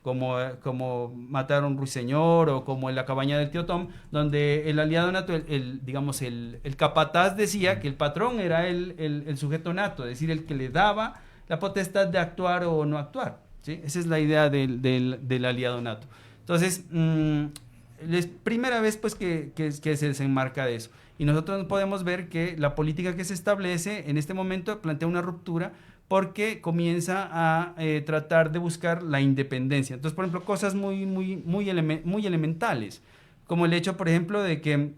como Mataron Ruiseñor o como en La cabaña del tío Tom, donde el aliado nato, digamos, el capataz decía que el patrón era el sujeto nato, es decir, el que le daba la potestad de actuar o no actuar, ¿sí? Esa es la idea del aliado nato. Entonces, es primera vez pues que se desenmarca de eso. Y nosotros podemos ver que la política que se establece en este momento plantea una ruptura porque comienza a tratar de buscar la independencia. Entonces, por ejemplo, cosas muy elementales, como el hecho, por ejemplo, de que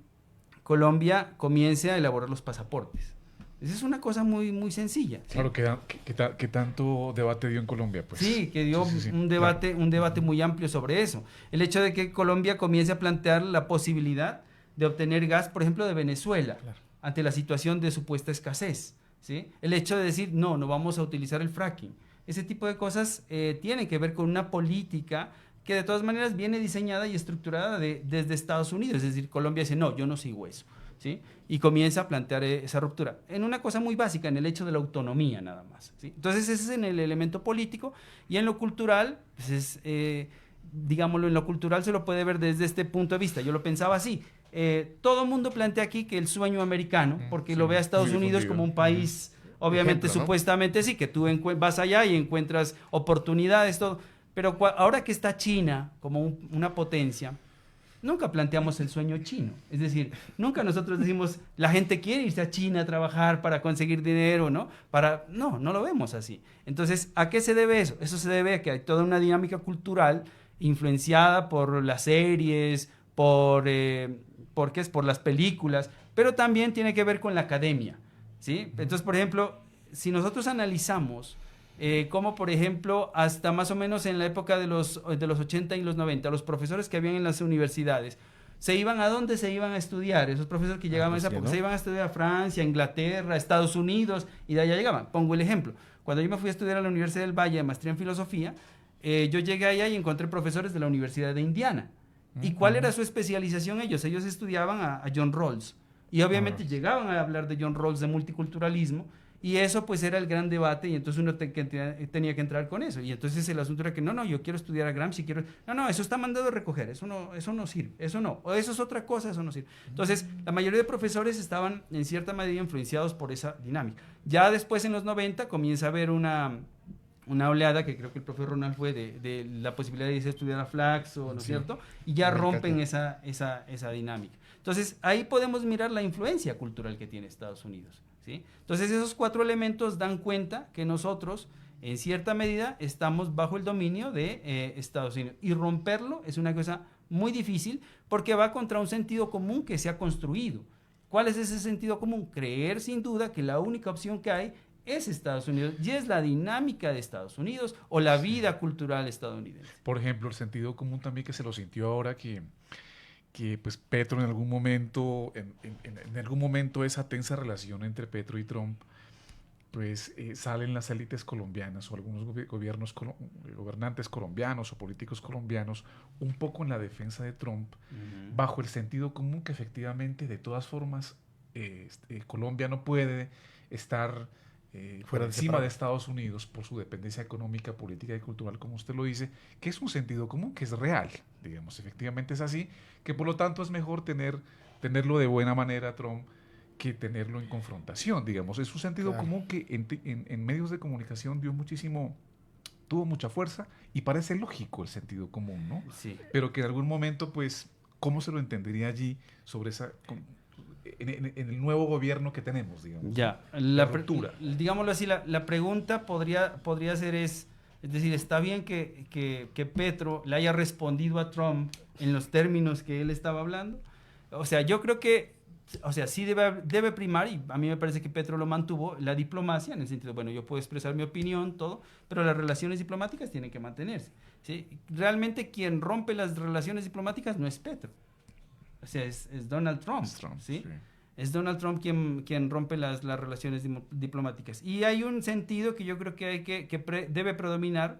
Colombia comience a elaborar los pasaportes. Esa es una cosa muy sencilla, ¿sí? Claro, que tanto debate dio en Colombia, pues. Sí, que Sí, dio sí, sí, un claro. debate muy amplio sobre eso. El hecho de que Colombia comience a plantear la posibilidad de obtener gas, por ejemplo, de Venezuela, Claro. ante la situación de supuesta escasez, ¿sí? El hecho de decir, no, no vamos a utilizar el fracking. Ese tipo de cosas tienen que ver con una política que de todas maneras viene diseñada y estructurada desde Estados Unidos. Es decir, Colombia dice, no, yo no sigo eso, ¿sí? Y comienza a plantear esa ruptura en una cosa muy básica, en el hecho de la autonomía nada más, ¿sí? Entonces ese es en el elemento político y en lo cultural, pues digámoslo, en lo cultural se lo puede ver desde este punto de vista. Yo lo pensaba así. Todo el mundo plantea aquí que el sueño americano, porque Sí, lo ve a muy Estados Unidos como difundido. un país, obviamente, Ejemplo, ¿no? supuestamente sí, que tú vas allá y encuentras oportunidades, todo. Pero ahora que está China como una potencia, nunca planteamos el sueño chino. Es decir, nunca nosotros decimos, la gente quiere irse a China a trabajar para conseguir dinero, ¿no? No, no lo vemos así. Entonces, ¿a qué se debe eso? Eso se debe a que hay toda una dinámica cultural influenciada por las series, por las películas, pero también tiene que ver con la academia, ¿sí? Entonces, por ejemplo, si nosotros analizamos como por ejemplo hasta más o menos en la época de los 80 y los 90 los profesores que habían en las universidades, ¿se iban a dónde se iban a estudiar? Esos profesores que A llegaban a esa Rusia, época, se ¿no? iban a estudiar a Francia, a Inglaterra, a Estados Unidos, y de allá llegaban. Pongo el ejemplo. Cuando yo me fui a estudiar a la Universidad del Valle, de maestría en filosofía, yo llegué allá y encontré profesores de la Universidad de Indiana. ¿Y cuál era su especialización ellos? Ellos estudiaban a John Rawls. Y Ah, obviamente llegaban a hablar de John Rawls, de multiculturalismo, y eso pues era el gran debate y entonces uno tenía que entrar con eso. Y entonces el asunto era que no, no, yo quiero estudiar a Gramsci, quiero... No, no, eso está mandado a recoger, eso no sirve, eso no, o eso es otra cosa, eso no sirve. Entonces la mayoría de profesores estaban en cierta medida influenciados por esa dinámica. Ya después en los 90 comienza a haber una oleada que creo que el profesor Ronald fue de la posibilidad de irse a estudiar a Flaxo, ¿no es sí, cierto? Y ya me rompen encanta. esa dinámica. Entonces, ahí podemos mirar la influencia cultural que tiene Estados Unidos, ¿sí? Entonces, esos cuatro elementos dan cuenta que nosotros, en cierta medida, estamos bajo el dominio de Estados Unidos. Y romperlo es una cosa muy difícil porque va contra un sentido común que se ha construido. ¿Cuál es ese sentido común? Creer sin duda que la única opción que hay es Estados Unidos y es la dinámica de Estados Unidos o la Sí. vida cultural estadounidense. Por ejemplo, el sentido común también que se lo sintió ahora que pues Petro en algún momento, en algún momento esa tensa relación entre Petro y Trump, pues salen las élites colombianas o algunos gobernantes colombianos o políticos colombianos un poco en la defensa de Trump, Ujú. bajo el sentido común que efectivamente de todas formas Colombia no puede estar por Fuera encima de separado. Estados Unidos por su dependencia económica, política y cultural, como usted lo dice, que es un sentido común, que es real, digamos, efectivamente es así, que por lo tanto es mejor tenerlo de buena manera Trump que tenerlo en confrontación, digamos. Es un sentido Claro. común que en medios de comunicación tuvo mucha fuerza y parece lógico el sentido común, ¿no? Sí. Pero que en algún momento, pues, ¿cómo se lo entendería allí sobre en el nuevo gobierno que tenemos, digamos, ¿no? Ya, La ruptura. digámoslo así, la pregunta podría ser es decir, está bien que Petro le haya respondido a Trump en los términos que él estaba hablando. O sea, yo creo que, o sea, sí debe primar, y a mí me parece que Petro lo mantuvo, la diplomacia, en el sentido, bueno, yo puedo expresar mi opinión, todo, pero las relaciones diplomáticas tienen que mantenerse, ¿sí? Realmente quien rompe las relaciones diplomáticas no es Petro, o sea, es Donald Trump, Es Trump, ¿sí? sí. Es Donald Trump quien rompe las relaciones diplomáticas. Y hay un sentido que yo creo que, debe predominar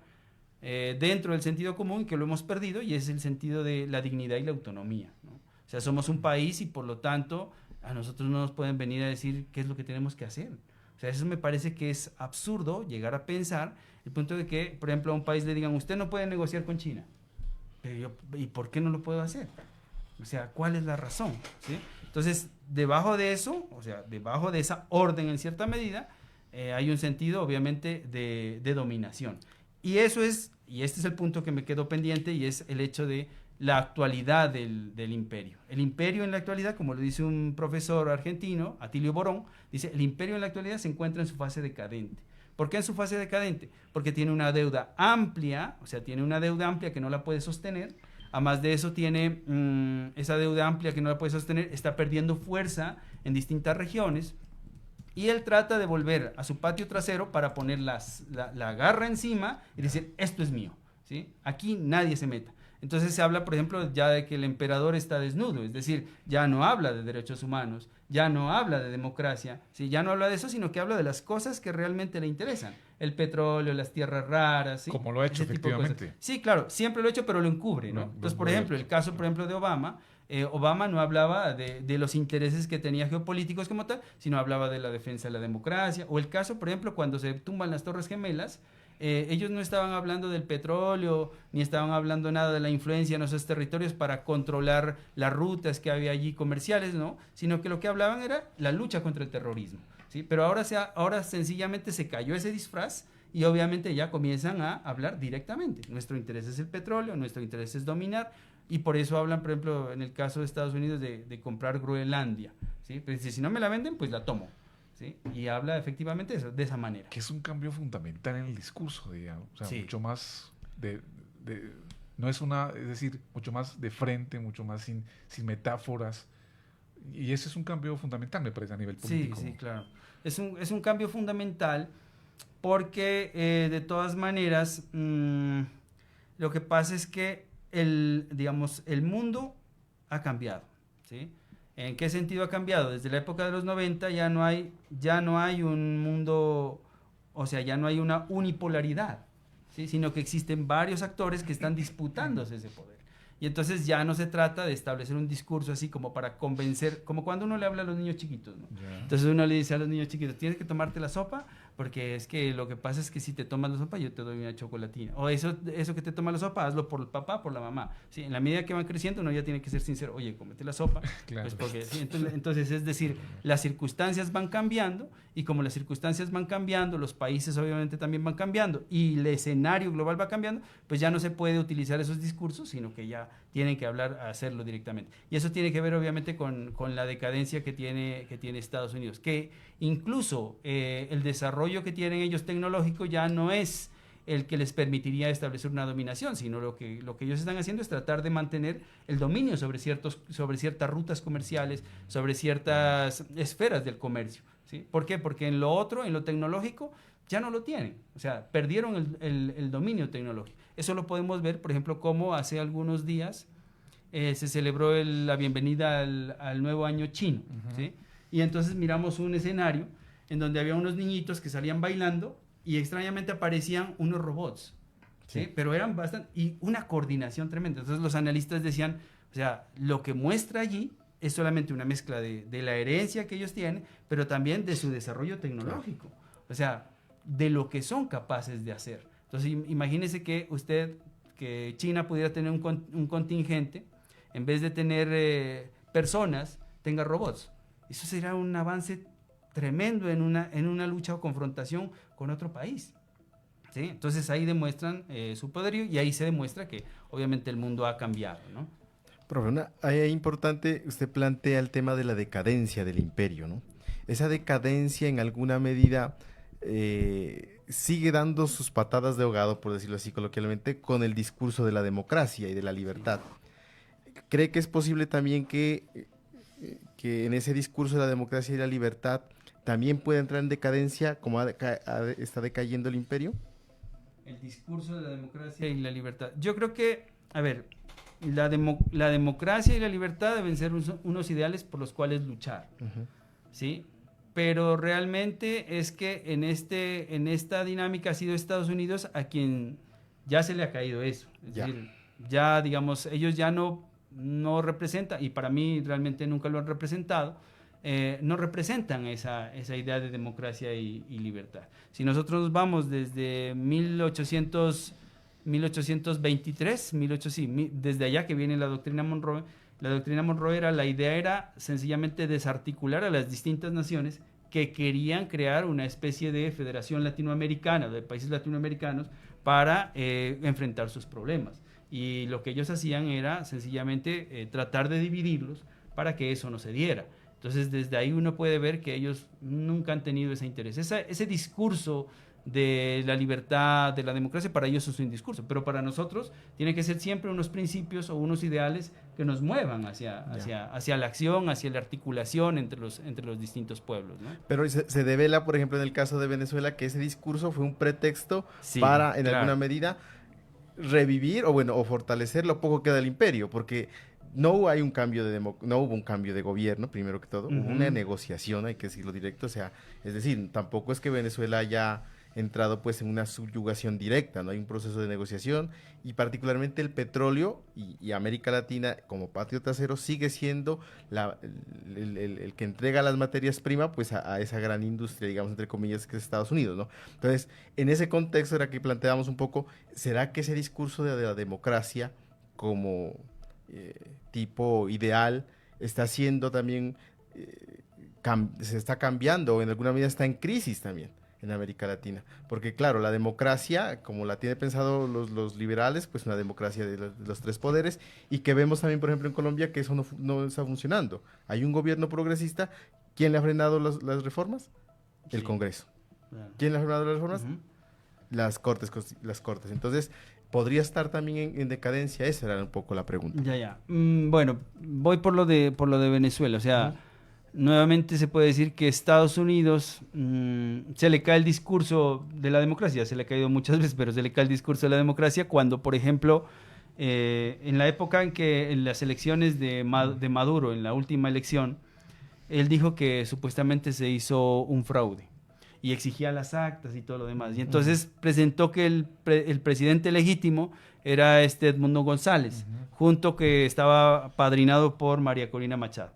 dentro del sentido común, que lo hemos perdido, y es el sentido de la dignidad y la autonomía, ¿no? O sea, somos un país y por lo tanto a nosotros no nos pueden venir a decir qué es lo que tenemos que hacer. O sea, eso me parece que es absurdo llegar a pensar el punto de que, por ejemplo, a un país le digan, usted no puede negociar con China. Pero ¿y por qué no lo puedo hacer? O sea, ¿cuál es la razón? ¿Sí? Entonces, debajo de eso, o sea, debajo de esa orden en cierta medida, hay un sentido, obviamente, de dominación. Y eso es, y este es el punto que me quedó pendiente, y es el hecho de la actualidad del imperio. El imperio en la actualidad, como lo dice un profesor argentino, Atilio Borón, dice, el imperio en la actualidad se encuentra en su fase decadente. ¿Por qué en su fase decadente? Porque tiene una deuda amplia, o sea, tiene una deuda amplia que no la puede sostener. Además de eso, tiene esa deuda amplia que no la puede sostener, está perdiendo fuerza en distintas regiones. Y él trata de volver a su patio trasero para poner la garra encima y decir, esto es mío, ¿sí? Aquí nadie se meta. Entonces se habla, por ejemplo, ya de que el emperador está desnudo, es decir, ya no habla de derechos humanos, ya no habla de democracia, ¿sí? Ya no habla de eso, sino que habla de las cosas que realmente le interesan. El petróleo, las tierras raras, ¿sí? Como lo ha hecho, efectivamente. Sí, claro, siempre lo ha hecho, pero lo encubre, ¿no? Entonces, por ejemplo, el caso, por ejemplo, de Obama, Obama no hablaba de los intereses que tenía geopolíticos como tal, sino hablaba de la defensa de la democracia. O el caso, por ejemplo, cuando se tumban las Torres Gemelas, ellos no estaban hablando del petróleo, ni estaban hablando nada de la influencia en esos territorios para controlar las rutas que había allí comerciales, ¿no? Sino que lo que hablaban era la lucha contra el terrorismo, ¿sí? Pero ahora sencillamente se cayó ese disfraz y obviamente ya comienzan a hablar directamente. Nuestro interés es el petróleo, nuestro interés es dominar, y por eso hablan, por ejemplo, en el caso de Estados Unidos, de comprar Groenlandia, ¿sí? Pues si no me la venden, pues la tomo. ¿Sí? Y habla efectivamente de esa manera. Que es un cambio fundamental en el discurso, digamos. O sea, sí. Mucho más no es es decir, mucho más de frente, mucho más sin metáforas. Y ese es un cambio fundamental, me parece, a nivel político. Sí, claro. Es un cambio fundamental porque, de todas maneras, lo que pasa es que el mundo ha cambiado, ¿sí? ¿En qué sentido ha cambiado? Desde la época de los 90 ya no hay un mundo, o sea, ya no hay una unipolaridad, ¿sí? Sino que existen varios actores que están disputándose ese poder. Y entonces ya no se trata de establecer un discurso así como para convencer, como cuando uno le habla a los niños chiquitos, ¿no? Yeah. Entonces uno le dice a los niños chiquitos, tienes que tomarte la sopa, porque es que lo que pasa es que si te tomas la sopa yo te doy una chocolatina. O eso que te toma la sopa, hazlo por el papá, por la mamá. ¿Sí? En la medida que van creciendo uno ya tiene que ser sincero, oye, cómete la sopa. Claro. Pues porque, ¿sí? Entonces es decir, las circunstancias van cambiando, y como las circunstancias van cambiando, los países obviamente también van cambiando y el escenario global va cambiando, pues ya no se puede utilizar esos discursos, sino que ya tienen que hacerlo directamente. Y eso tiene que ver obviamente con la decadencia que tiene Estados Unidos, que incluso el desarrollo que tienen ellos tecnológico ya no es el que les permitiría establecer una dominación, sino lo que ellos están haciendo es tratar de mantener el dominio sobre ciertas rutas comerciales, sobre ciertas esferas del comercio, ¿sí? ¿Por qué? Porque en lo tecnológico, ya no lo tienen. O sea, perdieron el dominio tecnológico. Eso lo podemos ver, por ejemplo, como hace algunos días se celebró la bienvenida al nuevo año chino, ¿sí? Y entonces miramos un escenario en donde había unos niñitos que salían bailando y extrañamente aparecían unos robots, ¿sí? Pero eran bastante, y una coordinación tremenda. Entonces los analistas decían, o sea, lo que muestra allí es solamente una mezcla de la herencia que ellos tienen, pero también de su desarrollo tecnológico, o sea, de lo que son capaces de hacer. Entonces imagínese que China pudiera tener un contingente, en vez de tener personas, tenga robots. Eso será un avance tremendo en una lucha o confrontación con otro país, ¿sí? Entonces ahí demuestran su poderío, y ahí se demuestra que obviamente el mundo ha cambiado, ¿no? Profe, ahí es importante, usted plantea el tema de la decadencia del imperio, ¿no? Esa decadencia en alguna medida sigue dando sus patadas de ahogado, por decirlo así coloquialmente, con el discurso de la democracia y de la libertad. ¿Cree que es posible también que en ese discurso de la democracia y la libertad también puede entrar en decadencia como está decayendo el imperio? El discurso de la democracia y la libertad. Yo creo que, a ver, la democracia y la libertad deben ser unos ideales por los cuales luchar, ¿sí? Pero realmente es que en esta dinámica ha sido Estados Unidos a quien ya se le ha caído eso. Es decir, ya digamos, ellos ya no representan, y para mí realmente nunca lo han representado, no representan esa idea de democracia y libertad. Si nosotros nos vamos desde 1823, desde allá que viene la doctrina Monroe la idea era sencillamente desarticular a las distintas naciones que querían crear una especie de federación latinoamericana, de países latinoamericanos, para enfrentar sus problemas. Y lo que ellos hacían era sencillamente tratar de dividirlos para que eso no se diera. Entonces, desde ahí uno puede ver que ellos nunca han tenido ese interés. Ese discurso de la libertad, de la democracia, para ellos es un discurso, pero para nosotros tiene que ser siempre unos principios o unos ideales que nos muevan hacia la acción, hacia la articulación entre los distintos pueblos, ¿no? Pero se devela, por ejemplo, en el caso de Venezuela, que ese discurso fue un pretexto para, en alguna medida, revivir o fortalecer lo poco que da el imperio, porque no hubo un cambio de gobierno, primero que todo, hubo una negociación, hay que decirlo directo, o sea, es decir, tampoco es que Venezuela haya entrado pues en una subyugación directa, no hay un proceso de negociación, y particularmente el petróleo y América Latina como patio trasero sigue siendo el que entrega las materias primas pues a esa gran industria, digamos entre comillas, que es Estados Unidos, ¿no? Entonces, en ese contexto era que planteábamos un poco, ¿será que ese discurso de la democracia como tipo ideal está siendo también, se está cambiando o en alguna medida está en crisis también en América Latina? Porque claro, la democracia, como la tiene pensado los liberales, pues una democracia de los tres poderes, y que vemos también, por ejemplo, en Colombia, que eso no está funcionando. Hay un gobierno progresista. ¿Quién le ha frenado las reformas? El Congreso. Claro. ¿Quién le ha frenado las reformas? Las Cortes. Entonces, ¿podría estar también en decadencia? Esa era un poco la pregunta. Bueno, voy por lo de Venezuela. O sea, nuevamente se puede decir que Estados Unidos se le cae el discurso de la democracia, se le ha caído muchas veces, pero se le cae el discurso de la democracia cuando, por ejemplo, en la época en que en las elecciones de Maduro, en la última elección, él dijo que supuestamente se hizo un fraude y exigía las actas y todo lo demás. Y entonces presentó que el presidente legítimo era Edmundo González, junto que estaba padrinado por María Corina Machado.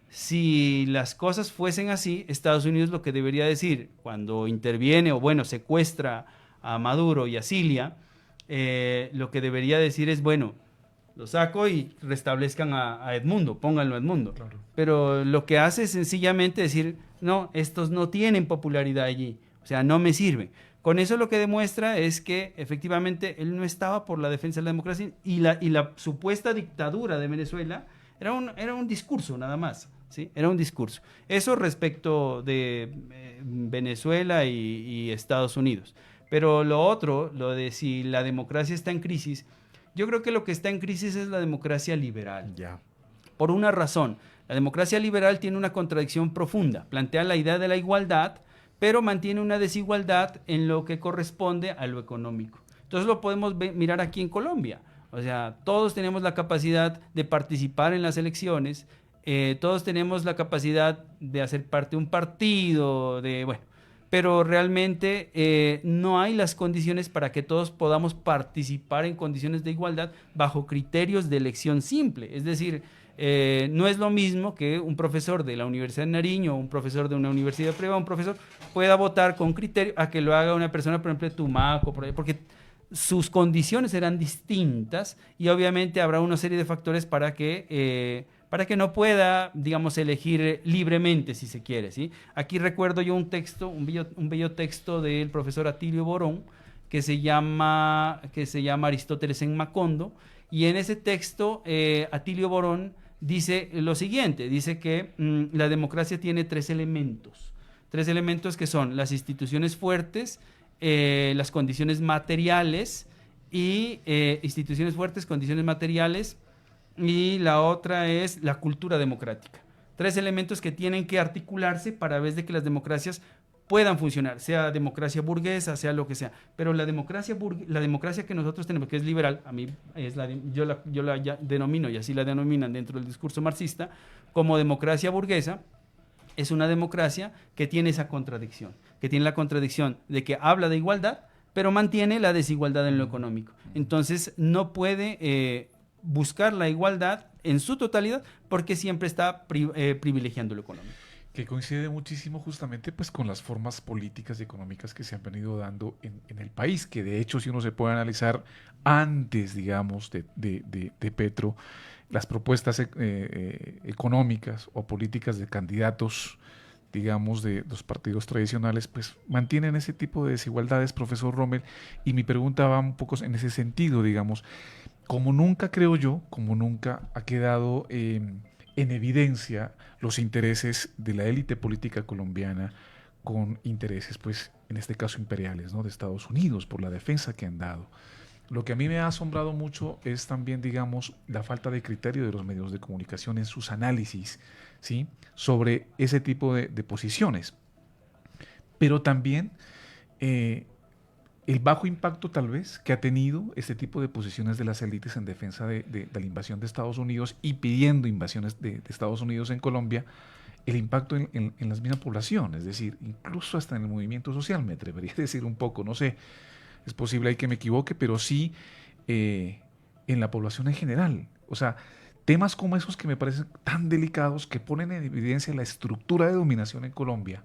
Si las cosas fuesen así, Estados Unidos lo que debería decir cuando interviene o secuestra a Maduro y a Cilia, lo que debería decir es, lo saco y restablezcan a Edmundo, pónganlo a Edmundo. Claro. Pero lo que hace es sencillamente decir, no, estos no tienen popularidad allí, o sea, no me sirven. Con eso lo que demuestra es que efectivamente él no estaba por la defensa de la democracia y la supuesta dictadura de Venezuela era un discurso nada más, ¿sí? Era un discurso. Eso respecto de Venezuela y Estados Unidos. Pero lo otro, lo de si la democracia está en crisis, yo creo que lo que está en crisis es la democracia liberal. Por una razón. La democracia liberal tiene una contradicción profunda. Plantea la idea de la igualdad, pero mantiene una desigualdad en lo que corresponde a lo económico. Entonces lo podemos mirar aquí en Colombia. O sea, todos tenemos la capacidad de participar en las elecciones, todos tenemos la capacidad de hacer parte de un partido, pero realmente no hay las condiciones para que todos podamos participar en condiciones de igualdad bajo criterios de elección simple. Es decir, no es lo mismo que un profesor de la Universidad de Nariño o un profesor de una universidad privada, un profesor pueda votar con criterio a que lo haga una persona, por ejemplo, de Tumaco, porque sus condiciones serán distintas y obviamente habrá una serie de factores para que no pueda, digamos, elegir libremente, si se quiere, ¿sí? Aquí recuerdo yo un bello texto del profesor Atilio Borón, que se llama Aristóteles en Macondo, y en ese texto Atilio Borón dice lo siguiente, dice que la democracia tiene tres elementos que son las instituciones fuertes, las condiciones materiales y y la otra es la cultura democrática. Tres elementos que tienen que articularse para ver de que las democracias puedan funcionar, sea democracia burguesa, sea lo que sea. Pero la democracia que nosotros tenemos, que es liberal, a mí yo la denomino, y así la denominan dentro del discurso marxista, como democracia burguesa, es una democracia que tiene esa contradicción, que tiene la contradicción de que habla de igualdad, pero mantiene la desigualdad en lo económico. Entonces no puede buscar la igualdad en su totalidad porque siempre está privilegiando lo económico. Que coincide muchísimo justamente pues con las formas políticas y económicas que se han venido dando en el país, que de hecho si uno se puede analizar antes, digamos, de Petro, las propuestas económicas o políticas de candidatos, digamos, de los partidos tradicionales, pues mantienen ese tipo de desigualdades, profesor Rommel, y mi pregunta va un poco en ese sentido, digamos, como nunca creo yo, como nunca ha quedado en evidencia los intereses de la élite política colombiana con intereses, pues, en este caso imperiales, ¿no? De Estados Unidos, por la defensa que han dado. Lo que a mí me ha asombrado mucho es también, digamos, la falta de criterio de los medios de comunicación en sus análisis, ¿sí? Sobre ese tipo de posiciones. Pero también el bajo impacto tal vez que ha tenido este tipo de posiciones de las élites en defensa de la invasión de Estados Unidos y pidiendo invasiones de Estados Unidos en Colombia, el impacto en la misma población, es decir, incluso hasta en el movimiento social, me atrevería a decir un poco, no sé, es posible ahí que me equivoque, pero sí en la población en general. O sea, temas como esos que me parecen tan delicados, que ponen en evidencia la estructura de dominación en Colombia,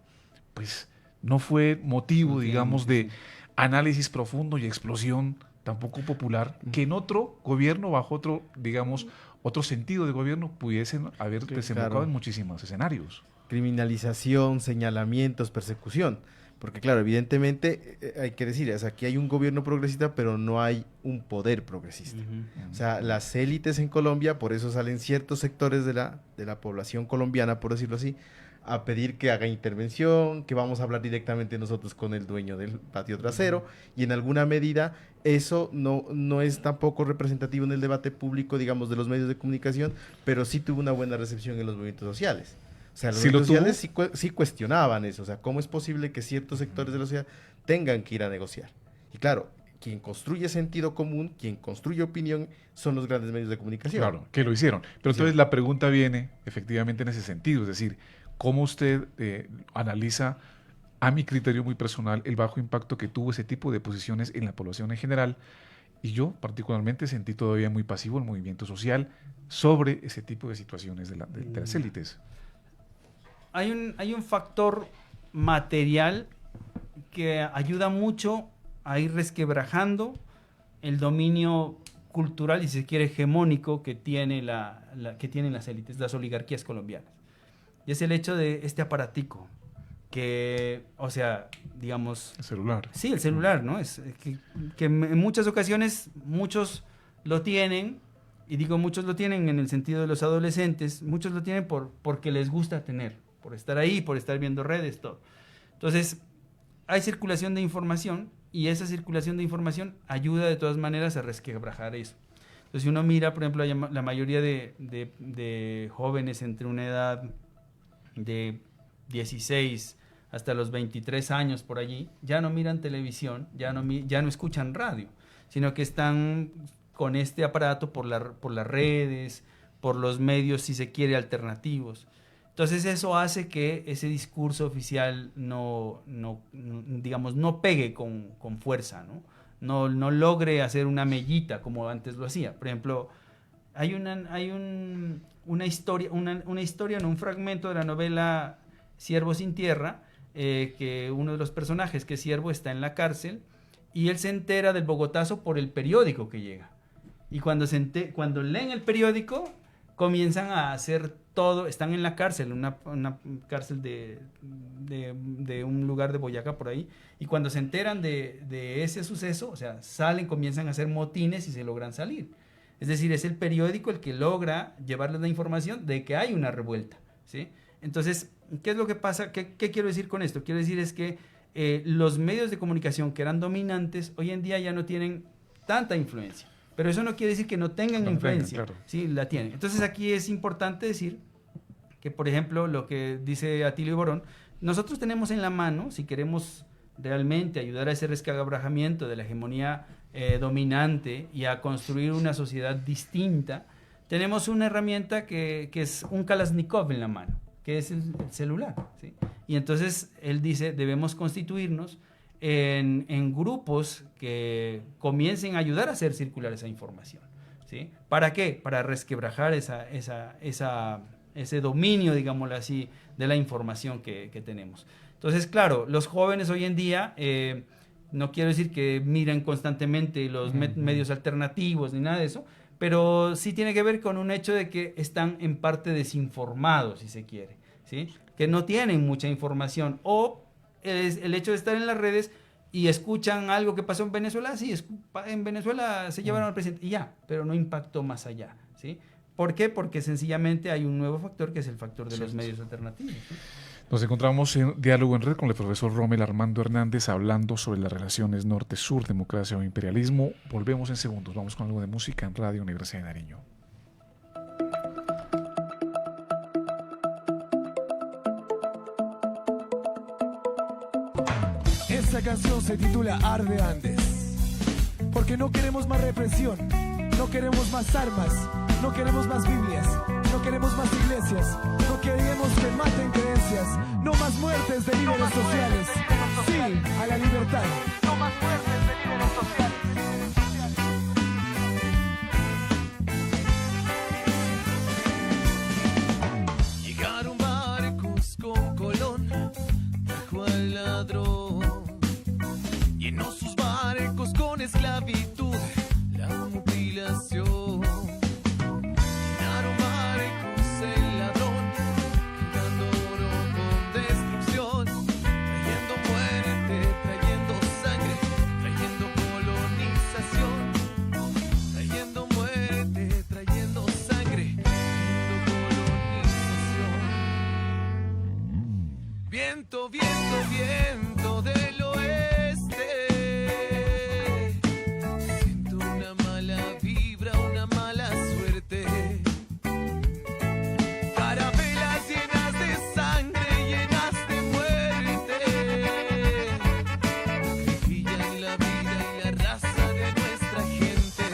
pues no fue motivo, digamos, de análisis profundo y explosión tampoco popular, que en otro gobierno, bajo otro, digamos, otro sentido de gobierno, pudiesen haber desembocado Claro. en muchísimos escenarios. Criminalización, señalamientos, persecución. Porque claro, evidentemente hay que decir, o sea, aquí hay un gobierno progresista, pero no hay un poder progresista. O sea, las élites en Colombia, por eso salen ciertos sectores de la población colombiana, por decirlo así, a pedir que haga intervención, que vamos a hablar directamente nosotros con el dueño del patio trasero, y en alguna medida eso no es tampoco representativo en el debate público, digamos, de los medios de comunicación, pero sí tuvo una buena recepción en los movimientos sociales. O sea, los ¿Sí lo movimientos tuvo? sociales sí cuestionaban eso, o sea, ¿cómo es posible que ciertos sectores de la sociedad tengan que ir a negociar? Y claro, quien construye sentido común, quien construye opinión, son los grandes medios de comunicación. Claro, que lo hicieron. Pero entonces la pregunta viene efectivamente en ese sentido, es decir, ¿cómo usted analiza, a mi criterio muy personal, el bajo impacto que tuvo ese tipo de posiciones en la población en general? Y yo particularmente sentí todavía muy pasivo el movimiento social sobre ese tipo de situaciones de las élites. Hay un factor material que ayuda mucho a ir resquebrajando el dominio cultural y, si se quiere, hegemónico que tienen las élites, las oligarquías colombianas. Y es el hecho de este aparatico que, o sea, digamos... El celular. Sí, el celular, ¿no? Es que en muchas ocasiones muchos lo tienen, y digo muchos lo tienen en el sentido de los adolescentes, muchos lo tienen porque les gusta tener, por estar ahí, por estar viendo redes, todo. Entonces, hay circulación de información, y esa circulación de información ayuda de todas maneras a resquebrajar eso. Entonces, si uno mira, por ejemplo, la mayoría de jóvenes entre una edad de 16 hasta los 23 años por allí, ya no miran televisión, ya no escuchan radio, sino que están con este aparato por las redes, por los medios, si se quiere, alternativos. Entonces eso hace que ese discurso oficial digamos, no pegue con fuerza, no logre hacer una mellita como antes lo hacía. Por ejemplo, hay una historia, un fragmento de la novela Siervo sin tierra, que uno de los personajes, que es Siervo, está en la cárcel y él se entera del Bogotazo por el periódico que llega. Y cuando leen el periódico, comienzan a hacer todo, están en la cárcel, una cárcel de un lugar de Boyacá por ahí, y cuando se enteran de ese suceso, o sea, comienzan a hacer motines y se logran salir. Es decir, es el periódico el que logra llevarles la información de que hay una revuelta, ¿sí? Entonces, ¿qué es lo que pasa? ¿Qué quiero decir con esto? Quiero decir es que los medios de comunicación que eran dominantes, hoy en día ya no tienen tanta influencia. Pero eso no quiere decir que no tengan influencia. Claro. Sí, la tienen. Entonces, aquí es importante decir que, por ejemplo, lo que dice Atilio Borón, nosotros tenemos en la mano, si queremos realmente ayudar a ese resquebrajamiento de la hegemonía dominante y a construir una sociedad distinta, tenemos una herramienta que es un Kalashnikov en la mano, que es el celular, ¿sí? Y entonces él dice, debemos constituirnos en grupos que comiencen a ayudar a hacer circular esa información, ¿sí? ¿Para qué? Para resquebrajar esa ese dominio, digámoslo así, de la información que tenemos. Entonces, claro, los jóvenes hoy en día, no quiero decir que miren constantemente los medios alternativos ni nada de eso, pero sí tiene que ver con un hecho de que están en parte desinformados, si se quiere, ¿sí? Que no tienen mucha información, o el hecho de estar en las redes y escuchan algo que pasó en Venezuela, sí, en Venezuela se llevaron al presidente, y ya, pero no impactó más allá, ¿sí? ¿Por qué? Porque sencillamente hay un nuevo factor, que es el factor de los medios alternativos, ¿sí? Nos encontramos en Diálogo en Red con el profesor Rommel Armando Hernández hablando sobre las relaciones norte-sur, democracia o imperialismo. Volvemos en segundos. Vamos con algo de música en Radio Universidad de Nariño. Esta canción se titula Arde Andes, porque no queremos más represión, no queremos más armas, no queremos más Biblias, no queremos más iglesias, no queremos que maten creencias, no más muertes de líderes sociales, sí a la libertad, no más muertes de líderes sociales. Llegaron barcos con Colón, trajo al ladrón, llenó sus barcos con esclavitud, la mutilación. Viento, viento, viento del oeste. Siento una mala vibra, una mala suerte. Carabelas llenas de sangre, llenas de muerte. Brillan la vida y la raza de nuestra gente.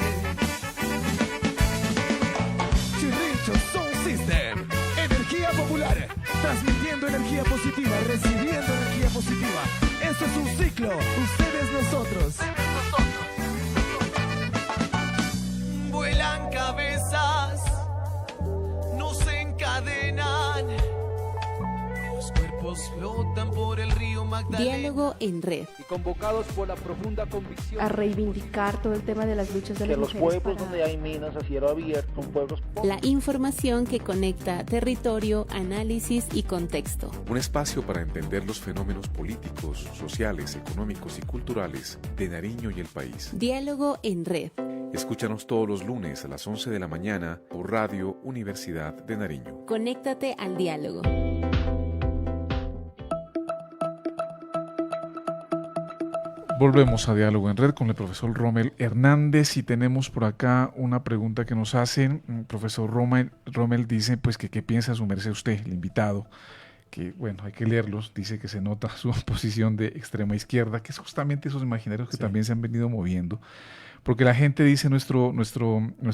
Chirricho Sound System, energía popular. Transmitiendo energía positiva, recibiendo energía positiva. Esto es un ciclo, ustedes nosotros. Vuelan cabezas, nos encadenan. Los cuerpos flotan por el río Magdalena. Diálogo en Red. Y convocados por la profunda convicción a reivindicar todo el tema de las luchas de que las los mujeres pueblos para... donde hay minas a cielo abierto son pueblos La información que conecta territorio, análisis y contexto. Un espacio para entender los fenómenos políticos, sociales, económicos y culturales de Nariño y el país. Diálogo en Red. Escúchanos todos los lunes a las 11 de la mañana por Radio Universidad de Nariño. Conéctate al diálogo. Volvemos a Diálogo en Red con el profesor Rommel Hernández y tenemos por acá una pregunta que nos hacen. Profesor Rommel dice pues que qué piensa su merced usted, el invitado, que bueno, hay que leerlos, dice que se nota su posición de extrema izquierda, que es justamente esos imaginarios que también se han venido moviendo, porque la gente dice, nuestro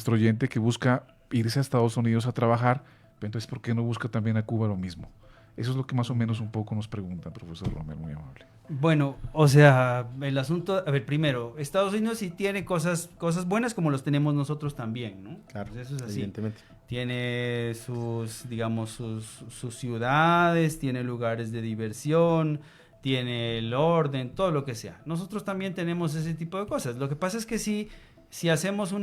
oyente, que busca irse a Estados Unidos a trabajar, pero entonces ¿por qué no busca también a Cuba lo mismo? Eso es lo que más o menos un poco nos pregunta, profesor Rommel, muy amable. Bueno, o sea, el asunto, a ver, primero, Estados Unidos sí tiene cosas buenas como los tenemos nosotros también, ¿no? Claro, pues eso es así. evidentemente. Tiene sus, digamos, sus ciudades, tiene lugares de diversión, tiene el orden, todo lo que sea. Nosotros también tenemos ese tipo de cosas. Lo que pasa es que si hacemos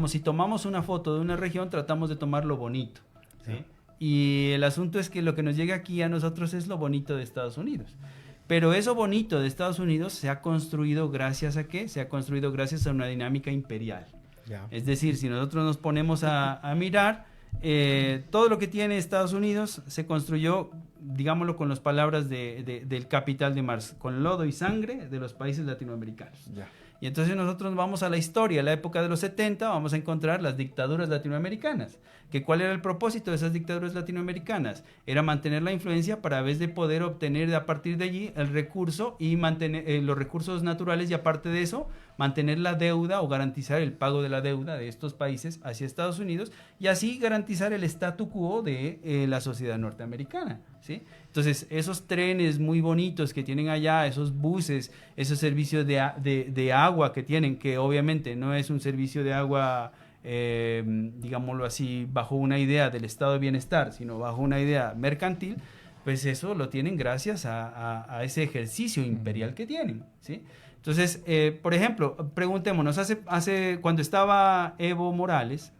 si tomamos una foto de una región, tratamos de tomar lo bonito, ¿sí? Sí. Y el asunto es que lo que nos llega aquí a nosotros es lo bonito de Estados Unidos. Pero eso bonito de Estados Unidos se ha construido gracias a ¿qué? Se ha construido gracias a una dinámica imperial. Ya. Es decir, si nosotros nos ponemos a mirar, todo lo que tiene Estados Unidos se construyó, digámoslo con las palabras del capital de Marx, con lodo y sangre de los países latinoamericanos. Ya. Y entonces nosotros vamos a la historia, a la época de los 70, vamos a encontrar las dictaduras latinoamericanas. ¿Cuál era el propósito de esas dictaduras latinoamericanas? Era mantener la influencia para a vez de poder obtener a partir de allí el recurso y mantener los recursos naturales, y aparte de eso, mantener la deuda o garantizar el pago de la deuda de estos países hacia Estados Unidos, y así garantizar el statu quo de la sociedad norteamericana, ¿sí? Entonces, esos trenes muy bonitos que tienen allá, esos buses, esos servicios de agua que tienen, que obviamente no es un servicio de agua digámoslo así, bajo una idea del estado de bienestar, sino bajo una idea mercantil, pues eso lo tienen gracias a ese ejercicio imperial que tienen, ¿sí? Entonces, por ejemplo, preguntémonos, cuando estaba Evo Morales,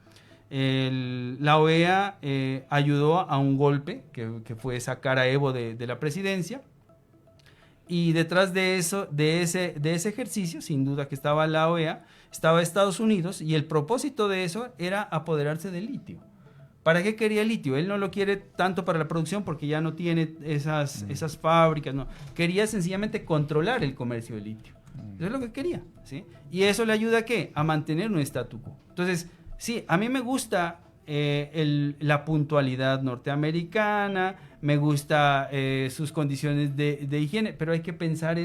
la OEA ayudó a un golpe que fue sacar a Evo de la presidencia, y detrás de eso, de ese ejercicio, sin duda que estaba la OEA, estaba Estados Unidos, y el propósito de eso era apoderarse del litio. ¿Para qué quería el litio? Él no lo quiere tanto para la producción porque ya no tiene esas fábricas, no. Quería sencillamente controlar el comercio del litio. Eso es lo que quería, ¿sí? Y eso le ayuda ¿a qué? A mantener un statu quo. Entonces, sí, a mí me gusta la puntualidad norteamericana, me gusta sus condiciones de higiene, pero hay que pensar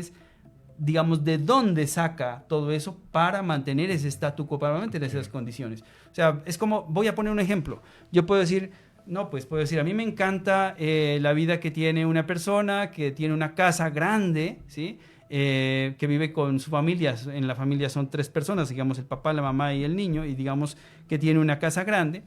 digamos, de dónde saca todo eso para mantener ese statu quo, para mantener esas condiciones. O sea, es como, voy a poner un ejemplo. Yo puedo decir, a mí me encanta la vida que tiene una persona que tiene una casa grande, ¿sí? Que vive con su familia. En la familia son 3 personas, digamos, el papá, la mamá y el niño, y digamos que tiene una casa grande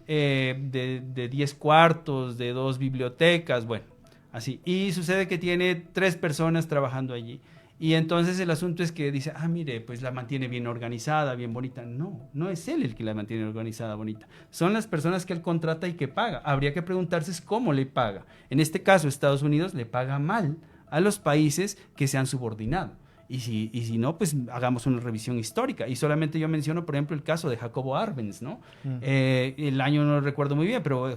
de 10 cuartos, de 2 bibliotecas, bueno, así. Y sucede que tiene 3 personas trabajando allí. Y entonces el asunto es que dice, mire, pues la mantiene bien organizada, bien bonita. No es él el que la mantiene organizada, bonita. Son las personas que él contrata y que paga. Habría que preguntarse cómo le paga. En este caso, Estados Unidos le paga mal a los países que se han subordinado. Y si no, pues hagamos una revisión histórica. Y solamente yo menciono, por ejemplo, el caso de Jacobo Arbenz, ¿no? El año no lo recuerdo muy bien, pero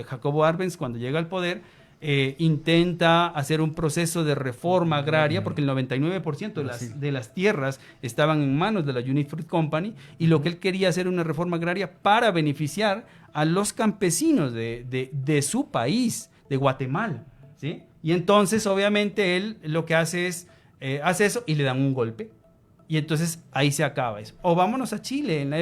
Jacobo Arbenz, cuando llega al poder, intenta hacer un proceso de reforma agraria, porque el 99% de las tierras estaban en manos de la United Fruit Company, y lo que él quería hacer una reforma agraria para beneficiar a los campesinos de su país, de Guatemala, ¿sí? Y entonces, obviamente, él lo que hace es, hace eso y le dan un golpe, y entonces ahí se acaba eso. O vámonos a Chile, en la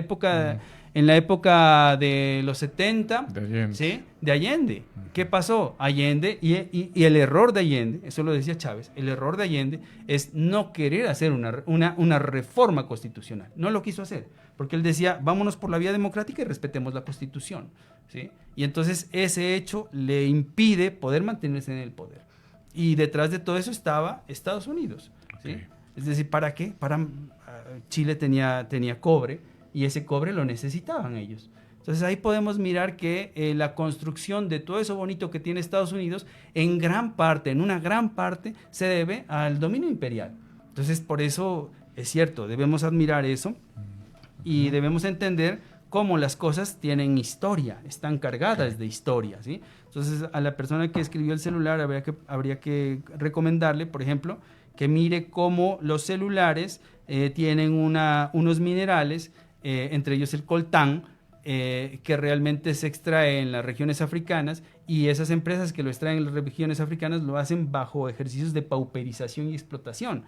época de los 70, de Allende. ¿sí? De Allende. ¿Qué pasó? Allende, y el error de Allende, eso lo decía Chávez, el error de Allende es no querer hacer una reforma constitucional. No lo quiso hacer, porque él decía, vámonos por la vía democrática y respetemos la Constitución, ¿sí? Y entonces ese hecho le impide poder mantenerse en el poder. Y detrás de todo eso estaba Estados Unidos, ¿sí? Okay. Es decir, ¿para qué? Chile tenía cobre, y ese cobre lo necesitaban ellos. Entonces ahí podemos mirar que la construcción de todo eso bonito que tiene Estados Unidos, en una gran parte, se debe al dominio imperial. Entonces por eso es cierto, debemos admirar eso y debemos entender cómo las cosas tienen historia, están cargadas de historia, ¿sí? Entonces a la persona que escribió el celular habría que recomendarle, por ejemplo, que mire cómo los celulares tienen unos minerales, entre ellos el coltán, que realmente se extrae en las regiones africanas, y esas empresas que lo extraen en las regiones africanas lo hacen bajo ejercicios de pauperización y explotación.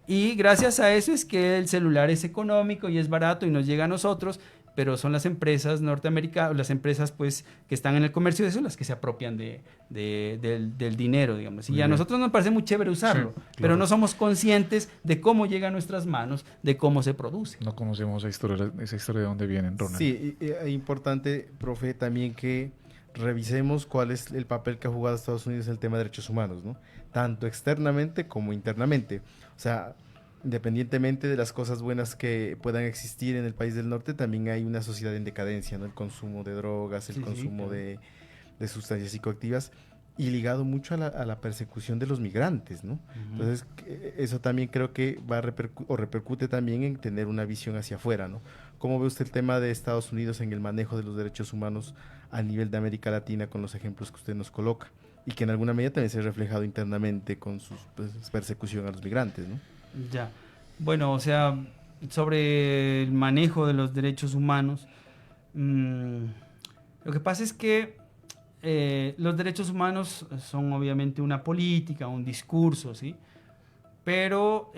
Y gracias a eso es que el celular es económico y es barato y nos llega a nosotros, pero son las empresas norteamericanas, las empresas pues que están en el comercio de eso, las que se apropian del dinero, digamos. Y a nosotros nos parece muy chévere usarlo, sí, pero no somos conscientes de cómo llega a nuestras manos, de cómo se produce. No conocemos esa historia de dónde vienen, Ronald. Sí, es importante, profe, también que revisemos cuál es el papel que ha jugado Estados Unidos en el tema de derechos humanos, ¿no? Tanto externamente como internamente. O sea, independientemente de las cosas buenas que puedan existir en el país del norte, también hay una sociedad en decadencia, ¿no? El consumo de drogas, el consumo claro. de sustancias psicoactivas, y ligado mucho a la persecución de los migrantes, ¿no? Entonces, eso también creo que va a repercute también en tener una visión hacia afuera, ¿no? ¿Cómo ve usted el tema de Estados Unidos en el manejo de los derechos humanos a nivel de América Latina, con los ejemplos que usted nos coloca? Y que en alguna medida también se ha reflejado internamente con su persecución a los migrantes, ¿no? Ya, bueno, o sea, sobre el manejo de los derechos humanos, lo que pasa es que los derechos humanos son obviamente una política, un discurso, ¿sí? Pero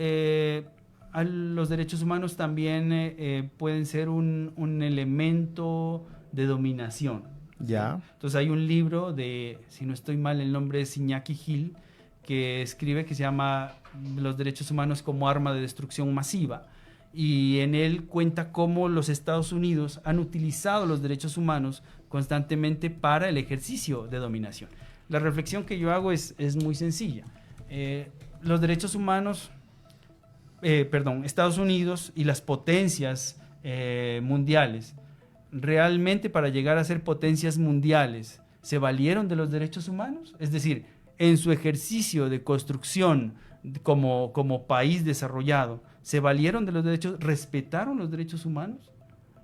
los derechos humanos también pueden ser un elemento de dominación, ¿sí? Ya. Entonces hay un libro de, si no estoy mal, el nombre es Iñaki Gil, que escribe, que se llama Los derechos humanos como arma de destrucción masiva, y en él cuenta cómo los Estados Unidos han utilizado los derechos humanos constantemente para el ejercicio de dominación. La reflexión que yo hago es muy sencilla. Los derechos humanos, Estados Unidos y las potencias mundiales, realmente para llegar a ser potencias mundiales, ¿se valieron de los derechos humanos? Es decir, en su ejercicio de construcción como país desarrollado, ¿se valieron de los derechos? ¿Respetaron los derechos humanos?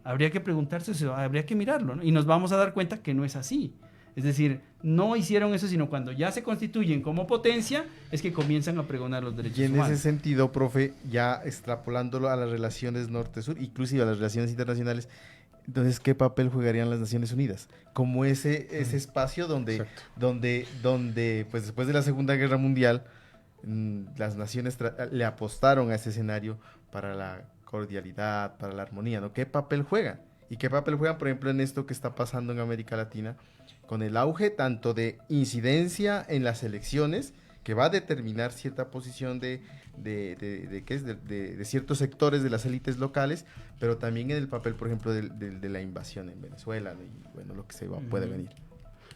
Habría que preguntarse eso, habría que mirarlo, ¿no? Y nos vamos a dar cuenta que no es así. Es decir, no hicieron eso, sino cuando ya se constituyen como potencia, es que comienzan a pregonar los derechos humanos. Y en ese sentido, profe, ya extrapolándolo a las relaciones norte-sur, inclusive a las relaciones internacionales, entonces, ¿qué papel jugarían las Naciones Unidas? Como ese espacio donde pues después de la Segunda Guerra Mundial, las naciones le apostaron a ese escenario para la cordialidad, para la armonía, ¿no? ¿Qué papel juegan? ¿Y qué papel juegan, por ejemplo, en esto que está pasando en América Latina, con el auge tanto de incidencia en las elecciones, que va a determinar cierta posición de ciertos sectores de las élites locales, pero también en el papel, por ejemplo, de la invasión en Venezuela, ¿no? Y bueno, lo que puede venir?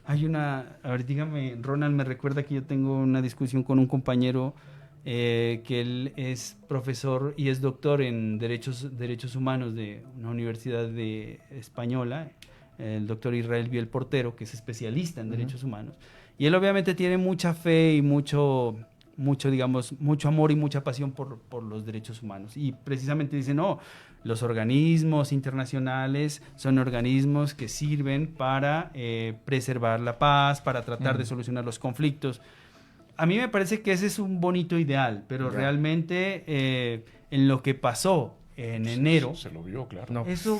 Hay a ver, dígame, Ronald, me recuerda que yo tengo una discusión con un compañero que él es profesor y es doctor en derechos humanos de una universidad española, el doctor Israel Biel Portero, que es especialista en derechos humanos, y él obviamente tiene mucha fe y mucho amor y mucha pasión por los derechos humanos, y precisamente dice, no, los organismos internacionales son organismos que sirven para preservar la paz, para tratar de solucionar los conflictos. A mí me parece que ese es un bonito ideal, pero realmente en lo que pasó en enero, se lo vio, claro. No. Eso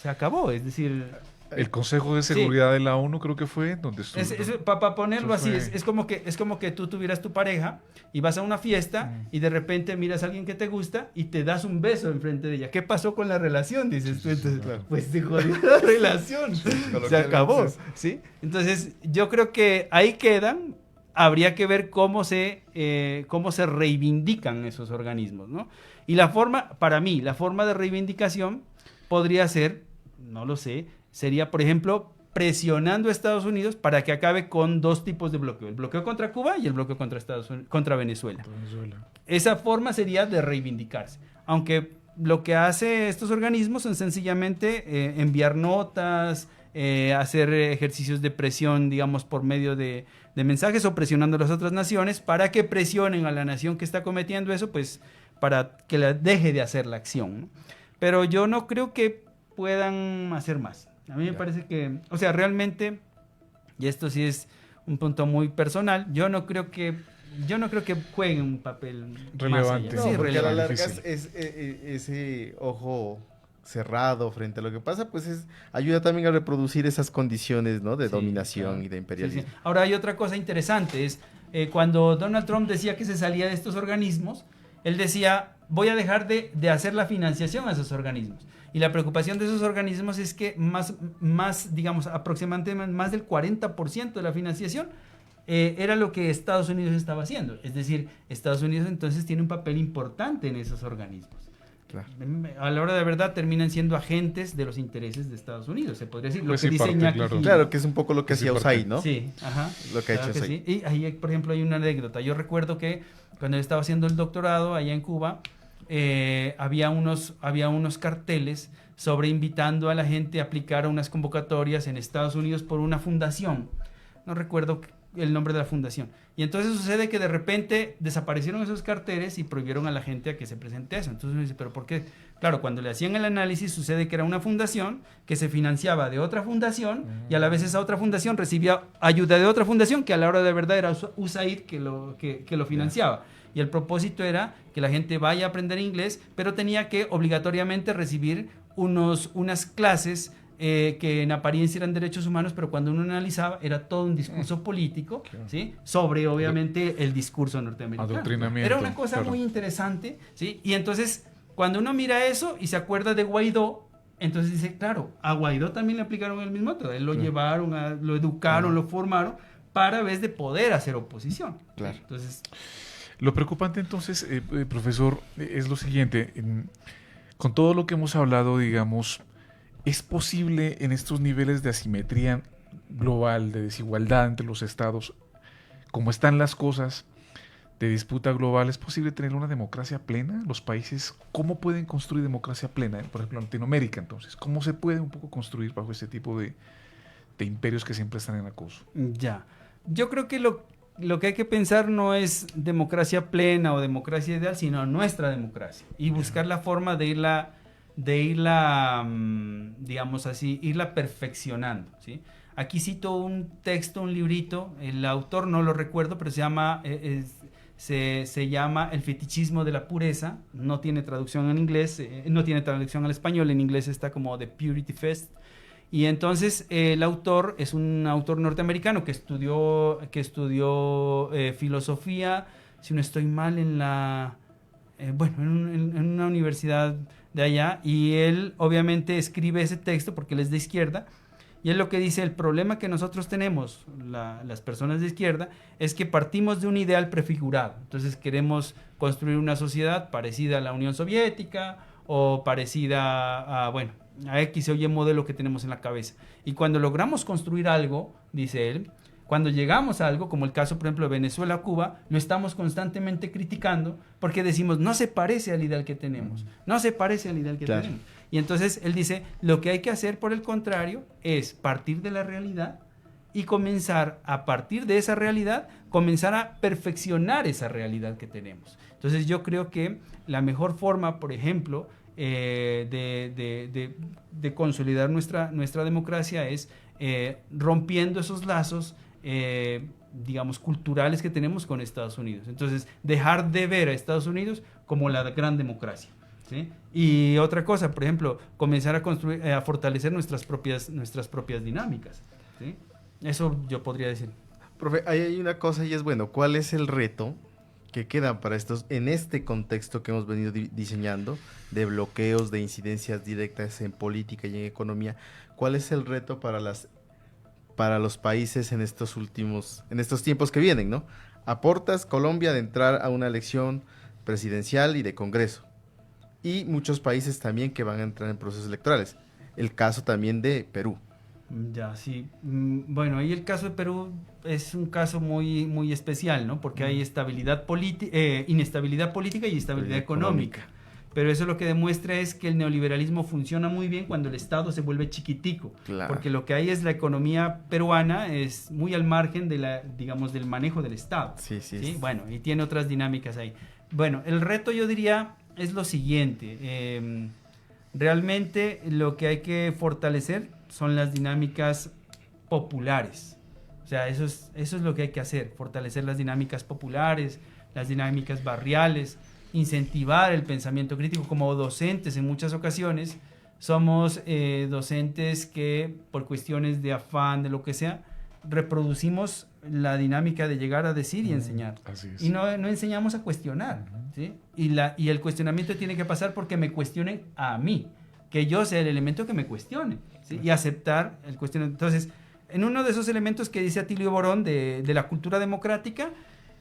se acabó, es decir... El Consejo de Seguridad de la ONU creo que fue donde estuvo. Para ponerlo así, es como que tú tuvieras tu pareja y vas a una fiesta y de repente miras a alguien que te gusta y te das un beso enfrente de ella. ¿Qué pasó con la relación? Dices tú. Entonces, claro. Pues se jodió la relación, se acabó. ¿Sí? Entonces yo creo que ahí quedan. Habría que ver cómo se reivindican esos organismos, ¿no? Y para mí, la forma de reivindicación podría ser, no lo sé, sería, por ejemplo, presionando a Estados Unidos para que acabe con dos tipos de bloqueo, el bloqueo contra Cuba y el bloqueo contra Venezuela. Esa forma sería de reivindicarse, aunque lo que hace estos organismos son sencillamente enviar notas, hacer ejercicios de presión, digamos, por medio de mensajes o presionando a las otras naciones para que presionen a la nación que está cometiendo eso, pues para que la deje de hacer la acción, ¿no? Pero yo no creo que puedan hacer más. A mí me parece que, o sea, realmente, y esto sí es un punto muy personal, yo no creo que jueguen un papel relevante. No, sí, porque relevante. a la larga ese ojo cerrado frente a lo que pasa, pues ayuda también a reproducir esas condiciones, ¿no? De dominación, claro, y de imperialismo. Sí. Ahora hay otra cosa interesante, es cuando Donald Trump decía que se salía de estos organismos, él decía, voy a dejar de hacer la financiación a esos organismos. Y la preocupación de esos organismos es que digamos, aproximadamente más del 40% de la financiación era lo que Estados Unidos estaba haciendo. Es decir, Estados Unidos entonces tiene un papel importante en esos organismos. Claro. A la hora de verdad terminan siendo agentes de los intereses de Estados Unidos, se podría decir. Pues lo que dice Iñaki, claro, que es un poco lo que hacía USAID, ¿no? Sí, ajá. Lo que ha hecho USAID. Sí. Y ahí, por ejemplo, hay una anécdota. Yo recuerdo que cuando él estaba haciendo el doctorado allá en Cuba, había unos carteles sobre invitando a la gente a aplicar a unas convocatorias en Estados Unidos por una fundación. No recuerdo el nombre de la fundación. Y entonces sucede que de repente desaparecieron esos carteles y prohibieron a la gente a que se presente a eso. Entonces uno dice, ¿pero por qué? Claro, cuando le hacían el análisis sucede que era una fundación que se financiaba de otra fundación y a la vez esa otra fundación recibía ayuda de otra fundación que a la hora de verdad era USAID que lo financiaba. Y el propósito era que la gente vaya a aprender inglés, pero tenía que obligatoriamente recibir unas clases que en apariencia eran derechos humanos, pero cuando uno analizaba era todo un discurso político, ¿sí? Sobre obviamente el discurso norteamericano. Adoctrinamiento. Era una cosa muy interesante, ¿sí? Y entonces cuando uno mira eso y se acuerda de Guaidó, entonces dice, claro, a Guaidó también le aplicaron el mismo método, él lo llevaron, lo educaron, lo formaron para vez de poder hacer oposición. Claro. Entonces... Lo preocupante entonces, profesor, es lo siguiente. Con todo lo que hemos hablado, digamos, ¿es posible en estos niveles de asimetría global, de desigualdad entre los estados, como están las cosas, de disputa global, es posible tener una democracia plena? Los países, ¿cómo pueden construir democracia plena? Por ejemplo, en Latinoamérica, entonces, ¿cómo se puede un poco construir bajo este tipo de imperios que siempre están en acoso? Ya. Yo creo que lo que hay que pensar no es democracia plena o democracia ideal, sino nuestra democracia. Y buscar la forma de irla, digamos así, irla perfeccionando, ¿sí? Aquí cito un texto, un librito, el autor no lo recuerdo, pero se llama El fetichismo de la pureza. No tiene traducción en inglés, no tiene traducción al español, en inglés está como The Purity Fest. Y entonces el autor es un autor norteamericano que estudió filosofía, si no estoy mal, en una universidad de allá, y él obviamente escribe ese texto porque él es de izquierda, y él lo que dice: el problema que nosotros tenemos, las personas de izquierda, es que partimos de un ideal prefigurado. Entonces queremos construir una sociedad parecida a la Unión Soviética o parecida a X o Y modelo que tenemos en la cabeza. Y cuando logramos construir algo, dice él, cuando llegamos a algo, como el caso, por ejemplo, de Venezuela o Cuba, lo estamos constantemente criticando porque decimos, no se parece al ideal que tenemos, no se parece al ideal que tenemos. Y entonces él dice, lo que hay que hacer, por el contrario, es partir de la realidad y comenzar, a partir de esa realidad, comenzar a perfeccionar esa realidad que tenemos. Entonces yo creo que la mejor forma, por ejemplo, de consolidar nuestra democracia es rompiendo esos lazos, digamos, culturales que tenemos con Estados Unidos. Entonces, dejar de ver a Estados Unidos como la gran democracia, ¿sí? Y otra cosa, por ejemplo, comenzar a construir, a fortalecer nuestras propias dinámicas, ¿sí? Eso yo podría decir. Profe, ahí hay una cosa y es, bueno, ¿cuál es el reto que queda para en este contexto que hemos venido diseñando de bloqueos, de incidencias directas en política y en economía? ¿Cuál es el reto para los países en estos tiempos que vienen, ¿no? Aportas Colombia de entrar a una elección presidencial y de Congreso, y muchos países también que van a entrar en procesos electorales. El caso también de Perú. Ya, sí. Bueno, ahí el caso de Perú es un caso muy, muy especial, ¿no? Porque hay inestabilidad política y estabilidad económica. Pero eso lo que demuestra es que el neoliberalismo funciona muy bien cuando el Estado se vuelve chiquitico. Claro. Porque lo que hay es la economía peruana es muy al margen del manejo del Estado. Sí. Bueno, y tiene otras dinámicas ahí. Bueno, el reto, yo diría, es lo siguiente. Realmente lo que hay que fortalecer son las dinámicas populares. O sea, eso es lo que hay que hacer, fortalecer las dinámicas populares, las dinámicas barriales, incentivar el pensamiento crítico. Como docentes, en muchas ocasiones somos docentes que por cuestiones de afán, de lo que sea, reproducimos la dinámica de llegar a decir y enseñar. Así es. Y no enseñamos a cuestionar, ¿sí? Y el cuestionamiento tiene que pasar porque me cuestionen a mí, que yo sea el elemento que me cuestione, ¿sí? Y aceptar el cuestionamiento. Entonces, en uno de esos elementos que dice Atilio Borón de la cultura democrática,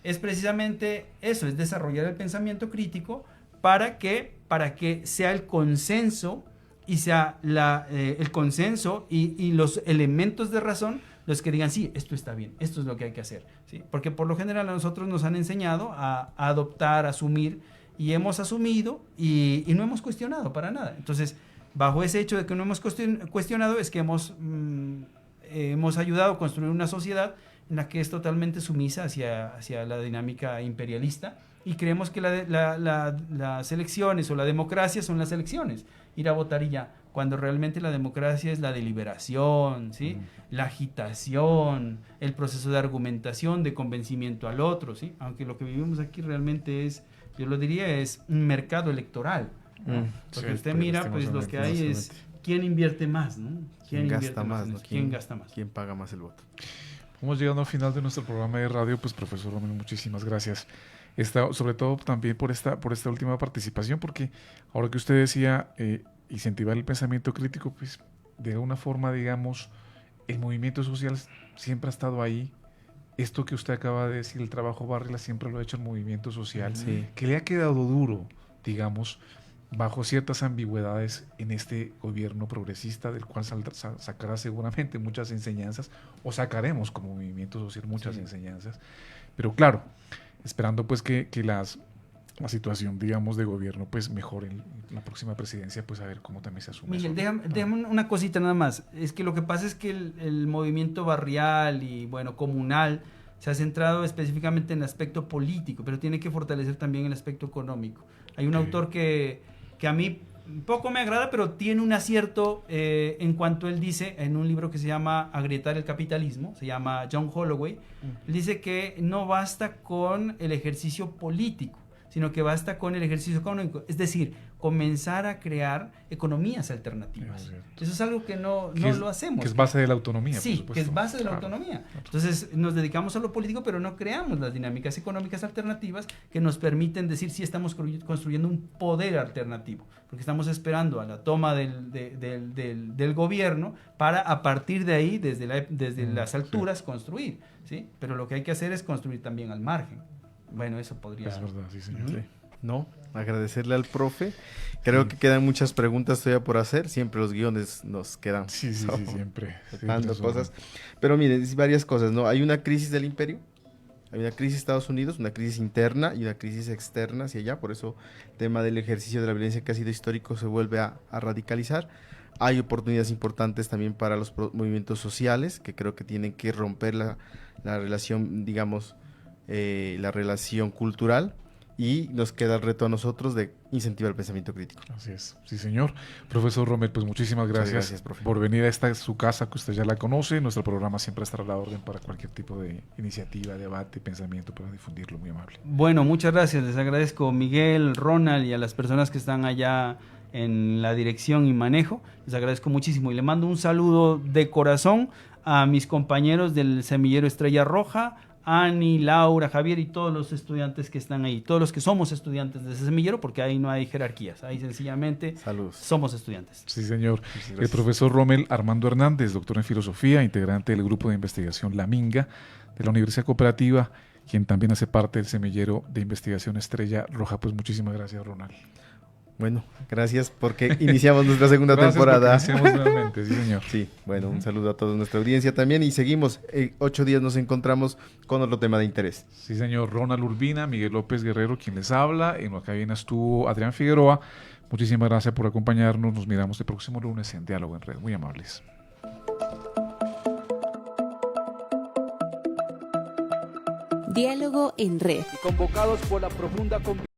es precisamente eso, es desarrollar el pensamiento crítico para que sea el consenso y sea el consenso y los elementos de razón los que digan, sí, esto está bien, esto es lo que hay que hacer, ¿sí? Porque por lo general a nosotros nos han enseñado a adoptar, a asumir, y hemos asumido y no hemos cuestionado para nada. Entonces, bajo ese hecho de que no hemos cuestionado es que hemos ayudado a construir una sociedad en la que es totalmente sumisa hacia la dinámica imperialista, y creemos que las elecciones o la democracia son las elecciones, ir a votar y ya, cuando realmente la democracia es la deliberación, ¿sí? La agitación, el proceso de argumentación, de convencimiento al otro, ¿sí? Aunque lo que vivimos aquí realmente es, yo lo diría, es un mercado electoral, ¿no? Porque usted mira, pues lo que hay es quién invierte más, ¿no? ¿Quién gasta más? ¿No? ¿Quién gasta más? ¿Quién paga más el voto? Hemos llegado al final de nuestro programa de radio. Pues, profesor Romero, muchísimas gracias. Sobre todo también por esta última participación, porque ahora que usted decía incentivar el pensamiento crítico, pues de alguna forma, digamos, el movimiento social siempre ha estado ahí esto que usted acaba de decir, el trabajo barrial siempre lo ha hecho el movimiento social, Sí. que le ha quedado duro, digamos, bajo ciertas ambigüedades en este gobierno progresista, del cual sacará seguramente muchas enseñanzas, o sacaremos como movimiento social muchas enseñanzas, pero claro, esperando pues que la situación, digamos, de gobierno pues mejore en la próxima presidencia, pues a ver cómo también se asume. Miguel, eso. déjame una cosita nada más. Es que lo que pasa es que el movimiento barrial y, bueno, comunal se ha centrado específicamente en el aspecto político, pero tiene que fortalecer también el aspecto económico. Hay un autor que a mí poco me agrada, pero tiene un acierto en cuanto él dice en un libro que se llama Agrietar el capitalismo, se llama John Holloway, él dice que no basta con el ejercicio político, sino que basta con el ejercicio económico, es decir, comenzar a crear economías alternativas. Eso es algo que no lo hacemos. Que es base de la autonomía. Sí, por que es supuesto. base de la Claro. autonomía. Entonces nos dedicamos a lo político, pero no creamos las dinámicas económicas alternativas que nos permiten decir si estamos construyendo un poder alternativo, porque estamos esperando a la toma del gobierno para a partir de ahí, desde las alturas, construir, ¿sí? Pero lo que hay que hacer es construir también al margen. Bueno, eso podría... Es verdad, sí, señor. Sí. No, agradecerle al profe. Creo que quedan muchas preguntas todavía por hacer. Siempre los guiones nos quedan Sí, siempre. dando son- cosas. Pero miren, es varias cosas, ¿no? Hay una crisis del imperio, hay una crisis de Estados Unidos, una crisis interna y una crisis externa hacia allá. Por eso el tema del ejercicio de la violencia que ha sido histórico se vuelve a radicalizar. Hay oportunidades importantes también para los movimientos sociales, que creo que tienen que romper la relación, digamos, la relación cultural, y nos queda el reto a nosotros de incentivar el pensamiento crítico. Así es, sí señor. Profesor Rommel, pues muchísimas Muchas gracias, gracias, profe. por venir a esta su casa que usted ya la conoce. Nuestro programa siempre estará a la orden para cualquier tipo de iniciativa, debate, pensamiento, para difundirlo. Muy amable. Bueno, muchas gracias. Les agradezco Miguel, Ronald y a las personas que están allá en la dirección y manejo. Les agradezco muchísimo y le mando un saludo de corazón a mis compañeros del Semillero Estrella Roja, Ani, Laura, Javier y todos los estudiantes que están ahí, todos los que somos estudiantes de ese semillero, porque ahí no hay jerarquías, ahí sencillamente Saludos. somos estudiantes. Sí, señor. Muchas El gracias. profesor Rommel Armando Hernández, doctor en filosofía, integrante del grupo de investigación La Minga de la Universidad Cooperativa, quien también hace parte del semillero de investigación Estrella Roja. Pues muchísimas gracias, Ronald. Bueno, gracias porque iniciamos nuestra segunda Gracias temporada. porque iniciamos nuevamente, sí, señor. Sí, bueno, un saludo a toda nuestra audiencia también y seguimos. 8 días nos encontramos con otro tema de interés. Sí, señor. Ronald Urbina, Miguel López Guerrero, quien les habla. En la cabina estuvo Adrián Figueroa. Muchísimas gracias por acompañarnos. Nos miramos el próximo lunes en Diálogo en Red. Muy amables. Diálogo en Red. y convocados por la profunda convicción